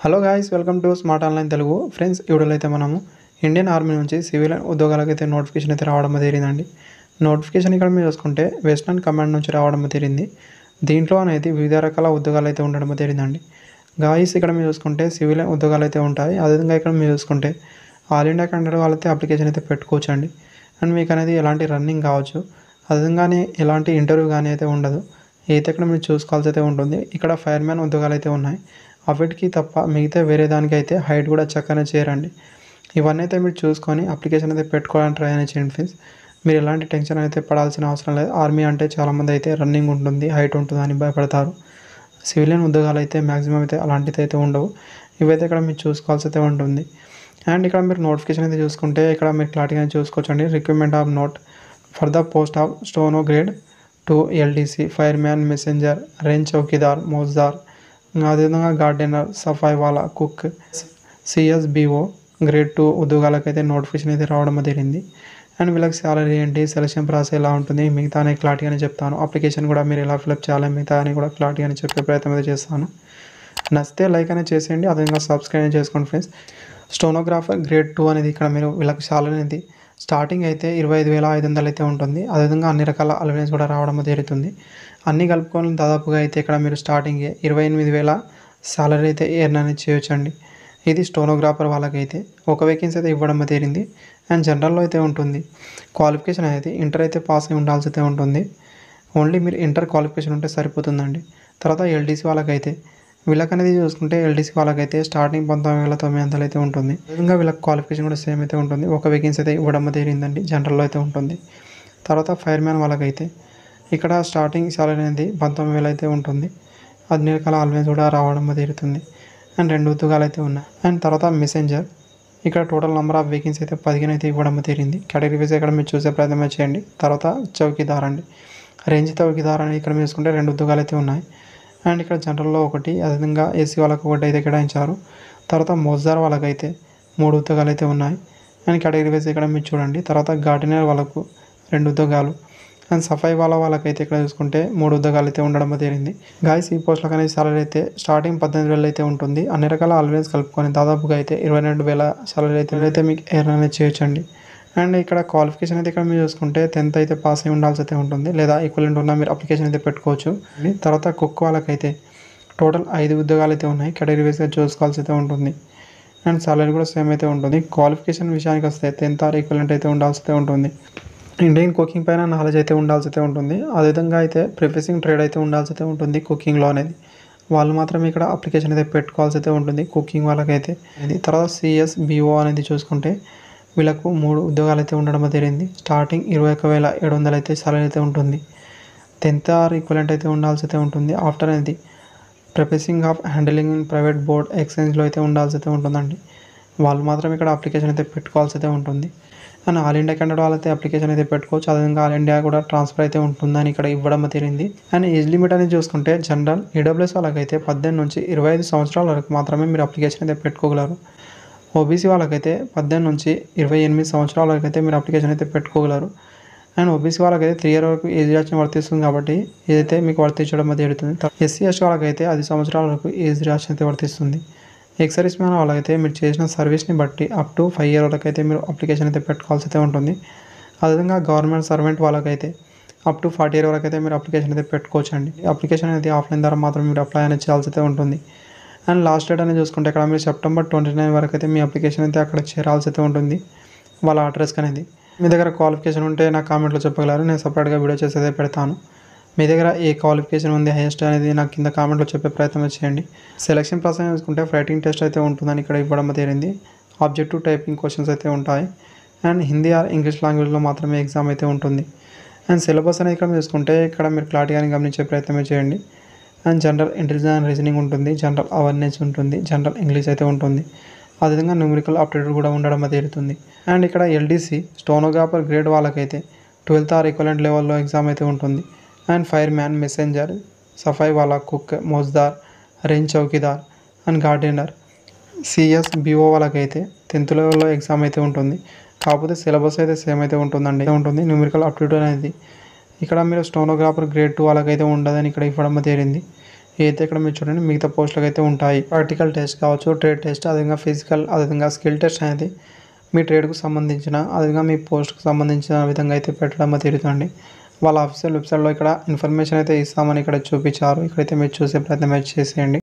Hello guys, welcome to smart online Telugu. Friends, ఈ వీడియోలో అయితే మనము ఇండియన్ ఆర్మీ నుంచి సివిల్ ఉద్యోగాలకు నోటిఫికేషన్ అయితే రావడం జరిగిందండి. నోటిఫికేషన్ ఇక్కడ మీరు చూసుకుంటే వెస్టర్న్ కమాండ్ నుంచి రావడం జరిగింది. దీంట్లో అనేది వివిధ రకాల ఉద్యోగాలు అయితే ఉండడం జరిగిందండి. గాయ్స్, ఇక్కడ మీరు చూసుకుంటే సివిల్ ఉద్యోగాలు అయితే ఉంటాయి. అదేవిధంగా ఇక్కడ మీరు చూసుకుంటే ఆల్ ఇండియా క్యాండిడేట్ వాళ్ళైతే అప్లికేషన్ అయితే పెట్టుకోవచ్చండి. అండ్ మీకు అనేది ఎలాంటి రన్నింగ్ కావచ్చు, అదేవిధంగానే ఎలాంటి ఇంటర్వ్యూ కానీ అయితే ఉండదు. అయితే ఇక్కడ మీరు చూసుకోవాల్సి అయితే ఉంటుంది. ఇక్కడ ఫైర్మ్యాన్ ఉద్యోగాలు అయితే ఉన్నాయి. అవిటికి తప్ప మిగతా వేరే దానికైతే హైట్ కూడా చక్కగా చేయరండి. ఇవన్నీ అయితే మీరు చూసుకొని అప్లికేషన్ అయితే పెట్టుకోవడానికి ట్రై అనేది చేయండి ఫ్రెండ్స్. మీరు ఎలాంటి టెన్షన్ అయితే పడాల్సిన అవసరం లేదు. ఆర్మీ అంటే చాలామంది అయితే రన్నింగ్ ఉంటుంది, హైట్ ఉంటుంది అని భయపడతారు. సివిలియన్ ఉద్యోగాలు అయితే మ్యాక్సిమం అయితే అలాంటిది అయితే ఉండవు. ఇవైతే ఇక్కడ మీరు చూసుకోవాల్సి అయితే ఉంటుంది. అండ్ ఇక్కడ మీరు నోటిఫికేషన్ అయితే చూసుకుంటే ఇక్కడ మీరు క్లారిటీగా చూసుకోవచ్చండి. Recruitment of note for the post of steno grade 2 LDC fireman, messenger, range chowkidar, మోజ్దార్, అదేవిధంగా గార్డెనర్, సఫాయి వాలా, కుక్, సిఎస్బిఓ గ్రేడ్ 2 ఉద్యోగాలకైతే నోటిఫికేషన్ అయితే రావడం జరిగింది. అండ్ వీళ్ళకి శాలరీ ఏంటి, సెలక్షన్ ప్రాసెస్ ఎలా ఉంటుంది, మిగతా అని క్లారిటీగానే చెప్తాను. అప్లికేషన్ కూడా మీరు ఎలా ఫిల్అప్ చేయాలి, మిగతా అని కూడా క్లారిటీగానే చెప్పే ప్రయత్నం అయితే చేస్తాను. నచ్చితే లైక్ అనేది చేసేయండి, అదేవిధంగా సబ్స్క్రైబ్ చేసుకోండి ఫ్రెండ్స్. స్టోనోగ్రాఫర్ గ్రేడ్ 2 అనేది ఇక్కడ మీరు వీళ్ళకి శాలరీ అనేది స్టార్టింగ్ అయితే 25,500 అయితే ఉంటుంది. అదేవిధంగా అన్ని రకాల అలవెన్స్ కూడా రావడం జరుగుతుంది. అన్నీ కలుపుకొని దాదాపుగా అయితే ఇక్కడ మీరు స్టార్టింగ్ 28,000 శాలరీ అయితే ఎర్న్ అనేది చేయొచ్చండి. ఇది స్టోనోగ్రాఫర్ వాళ్ళకైతే ఒక వేకెన్సీ అయితే ఇవ్వడం జరిగింది. అండ్ జనరల్లో అయితే ఉంటుంది. క్వాలిఫికేషన్ అనేది ఇంటర్ అయితే పాస్ అయి ఉండాల్సి అయితే ఉంటుంది. ఓన్లీ మీరు ఇంటర్ క్వాలిఫికేషన్ ఉంటే సరిపోతుందండి. తర్వాత ఎల్డీసీ వాళ్ళకైతే వీళ్ళకనేది చూసుకుంటే ఎల్డీసీ వాళ్ళకైతే స్టార్టింగ్ 19,900 అయితే ఉంటుంది. ఇంకా వీళ్ళకి క్వాలిఫికేషన్ కూడా సేమ్ అయితే ఉంటుంది. ఒక వేకెన్సీ అయితే ఇవ్వడం జరిగిందండి, జనరల్లో అయితే ఉంటుంది. తర్వాత ఫైర్మ్యాన్ వాళ్ళకైతే ఇక్కడ స్టార్టింగ్ సాలరీ అనేది 19,000 అయితే ఉంటుంది. అన్ని రకాల అలవెన్స్ కూడా రావడం జరుగుతుంది. అండ్ 2 ఉద్యోగాలు అయితే ఉన్నాయి. అండ్ తర్వాత మెసెంజర్ ఇక్కడ టోటల్ నెంబర్ ఆఫ్ వేకెన్సీ అయితే 15 అయితే ఇవ్వడం జరిగింది. కేటగిరీ వైజ్ ఇక్కడ మీరు చూసే ప్రయత్నం చేయండి. తర్వాత చౌకీదార్ అండి, రేంజ్ చౌకీదార్ అని ఇక్కడ మీరు చూసుకుంటే 2 ఉద్యోగాలు అయితే ఉన్నాయి. అండ్ ఇక్కడ జనరల్లో ఒకటి, అదేవిధంగా ఏసీ వాళ్ళకు ఒకటి అయితే కేటాయించారు. తర్వాత మోజ్దార్ వాళ్ళకైతే 3 ఉద్యోగాలు అయితే ఉన్నాయి. అండ్ కేటగిరీ వైజ్ ఇక్కడ మీరు చూడండి. తర్వాత గార్డెనర్ వాళ్ళకు 2 ఉద్యోగాలు. అండ్ సఫాయి వాళ్ళకైతే ఇక్కడ చూసుకుంటే 3 ఉద్యోగాలు అయితే ఉండడం జరిగింది. గాయస్, ఈ పోస్టులకు అనేది సాలరీ అయితే స్టార్టింగ్ 18,000 అయితే ఉంటుంది. అన్ని రకాల అలవెన్స్ కలుపుకొని దాదాపుగా అయితే 22,000 సాలరీ అయితే మీకు ఎర్న్ అనేది చేయొచ్చండి. అండ్ ఇక్కడ క్వాలిఫికేషన్ అయితే ఇక్కడ మీరు చూసుకుంటే 10th అయితే పాస్ అయి ఉండాల్సి అయితే ఉంటుంది, లేదా ఈక్వలెంట్ ఉన్న మీరు అప్లికేషన్ అయితే పెట్టుకోవచ్చు. తర్వాత కుక్ వాళ్ళకైతే టోటల్ 5 ఉద్యోగాలు అయితే ఉన్నాయి. కేటగిరీ వైజ్గా చూసుకోవాల్సి అయితే ఉంటుంది. అండ్ సాలరీ కూడా సేమ్ అయితే ఉంటుంది. క్వాలిఫికేషన్ విషయానికి వస్తే 10th ఆర్ ఈక్వలెంట్ అయితే ఉండాల్సి అయితే ఉంటుంది. ఇండియన్ కుకింగ్ పైన నాలెడ్జ్ అయితే ఉండాల్సి అయితే ఉంటుంది. అదేవిధంగా అయితే ప్రిపేసింగ్ ట్రేడ్ అయితే ఉండాల్సి అయితే ఉంటుంది కుకింగ్లో అనేది. వాళ్ళు మాత్రం ఇక్కడ అప్లికేషన్ అయితే పెట్టుకోవాల్సి అయితే ఉంటుంది కుకింగ్ వాళ్ళకైతే. తర్వాత సిఎస్బిఓ అనేది చూసుకుంటే వీళ్ళకు 3 ఉద్యోగాలు అయితే ఉండడం జరిగింది. స్టార్టింగ్ 21,700 అయితే సాలరీ అయితే ఉంటుంది. 10th ఆర్ ఈక్వలెంట్ అయితే ఉండాల్సి అయితే ఉంటుంది. ఆఫ్టర్ అనేది ప్రిపేసింగ్ of handling in private board ఎక్స్చేంజ్లో అయితే ఉండాల్సి అయితే ఉంటుందండి. వాళ్ళు మాత్రం ఇక్కడ అప్లికేషన్ అయితే పెట్టుకోవాల్సి అయితే ఉంటుంది. అండ్ ఆల్ ఇండియా క్యాండిడేట్ వాళ్ళైతే అప్లికేషన్ అయితే పెట్టుకోవచ్చు. అదేవిధంగా ఆల్ ఇండియా కూడా ట్రాన్స్ఫర్ అయితే ఉంటుందని ఇక్కడ ఇవ్వడం జరిగింది. అండ్ ఏజ్ లిమిట్ అనేది చూసుకుంటే జనరల్ ఈడబ్ల్యూఎస్ వాళ్ళకైతే 18 నుంచి 25 సంవత్సరాల వరకు మాత్రమే మీరు అప్లికేషన్ అయితే పెట్టుకోగలరు. ఓబీసీ వాళ్ళకైతే 18 నుంచి 28 సంవత్సరాల వరకు అయితే మీరు అప్లికేషన్ అయితే పెట్టుకోగలరు. అండ్ ఓబీసీ వాళ్ళకైతే 3 ఇయర్ వరకు ఏజ్ రిలాక్సేషన్ వర్తిస్తుంది కాబట్టి ఇదైతే మీకు వర్తించడం జరుగుతుంది. ఎస్సీ ఎస్టీ వాళ్ళకైతే 10 సంవత్సరాల వరకు ఏజ్ రిలాక్సేషన్ అయితే వర్తిస్తుంది. ఎక్స్ సర్వీస్ మ్యాన్ వాళ్ళకైతే మీరు చేసిన సర్వీస్ని బట్టి అప్ టు 5 ఇయర్ వరకు అయితే మీరు అప్లికేషన్ అయితే పెట్టుకోవాల్సి అయితే ఉంటుంది. అదేవిధంగా గవర్నమెంట్ సర్వెంట్ వాళ్ళకైతే అప్ టు 40 ఇయర్ వరకు అయితే మీరు అప్లికేషన్ అయితే పెట్టుకోవచ్చు అండి. అప్లికేషన్ అనేది ఆఫ్లైన్ ద్వారా మాత్రం మీరు అప్లై అనేది చేయాల్సి అయితే ఉంటుంది. అండ్ లాస్ట్ డేట్ అనేది చూసుకుంటే ఇక్కడ మీరు సెప్టెంబర్ 29 వరకు అయితే మీ అప్లికేషన్ అయితే అక్కడ చేరాల్సి అయితే ఉంటుంది వాళ్ళ అడ్రస్కి అనేది. మీ దగ్గర క్వాలిఫికేషన్ ఉంటే నా కామెంట్లో చెప్పగలరు, నేను సపరేట్గా వీడియో చేసి అయితే పెడతాను. మీ దగ్గర ఏ క్వాలిఫికేషన్ ఉంది హైయెస్ట్ అనేది నాకు కింద కామెంట్లో చెప్పే ప్రయత్నం చేయండి. సెలక్షన్ ప్రాసెస్ చూసుకుంటే రైటింగ్ టెస్ట్ అయితే ఉంటుందని ఇక్కడ ఇవ్వడం జరిగింది. ఆబ్జెక్టివ్ టైపింగ్ క్వశ్చన్స్ అయితే ఉంటాయి. అండ్ హిందీ ఆర్ ఇంగ్లీష్ లాంగ్వేజ్లో మాత్రమే ఎగ్జామ్ అయితే ఉంటుంది. అండ్ సిలబస్ అనేది ఇక్కడ చూసుకుంటే ఇక్కడ మీరు క్లారిటీగా గమనించే ప్రయత్నమే చేయండి. And general intelligence and reasoning ఉంటుంది, జనరల్ అవేర్నెస్ ఉంటుంది, జనరల్ ఇంగ్లీష్ అయితే ఉంటుంది. అదేవిధంగా న్యూమరికల్ అప్డేట్ కూడా ఉండడం జరుగుతుంది. అండ్ ఇక్కడ ఎల్డీసీ స్టోనోగ్రాఫర్ గ్రేడ్ వాళ్ళకైతే 12th ఆర్ ఈక్వలెంట్ లెవెల్లో ఎగ్జామ్ అయితే ఉంటుంది. అండ్ ఫైర్మ్యాన్, మెసెంజర్, సఫాయి వాలా, కుక్, మోజ్దార్, range chowkidar and gardener, CSBO వాళ్ళకైతే 10th లెవెల్లో ఎగ్జామ్ అయితే ఉంటుంది. కాకపోతే సిలబస్ అయితే సేమ్ అయితే ఉంటుంది. న్యూమరికల్ అప్డేట్ అనేది ఇక్కడ మీరు స్టోనోగ్రాఫర్ గ్రేడ్ 2 వాళ్ళకైతే ఉండదని ఇక్కడ ఇవ్వడం జరిగింది. అయితే ఇక్కడ మీరు చూడండి మిగతా పోస్టులకు అయితే ఉంటాయి. ప్రాక్టికల్ టెస్ట్ కావచ్చు, ట్రేడ్ టెస్ట్, అదేవిధంగా ఫిజికల్, అదేవిధంగా స్కిల్ టెస్ట్ అనేది మీ ట్రేడ్కు సంబంధించిన, అదేవిధంగా మీ పోస్ట్కు సంబంధించిన విధంగా అయితే పెట్టడం జరుగుతుంది. వాళ్ళ అఫీషియల్ వెబ్సైట్లో ఇక్కడ ఇన్ఫర్మేషన్ అయితే ఇస్తామని ఇక్కడ చూపించారు. ఇక్కడైతే మీరు చూసే ప్రయత్నం అయితే చేసేయండి.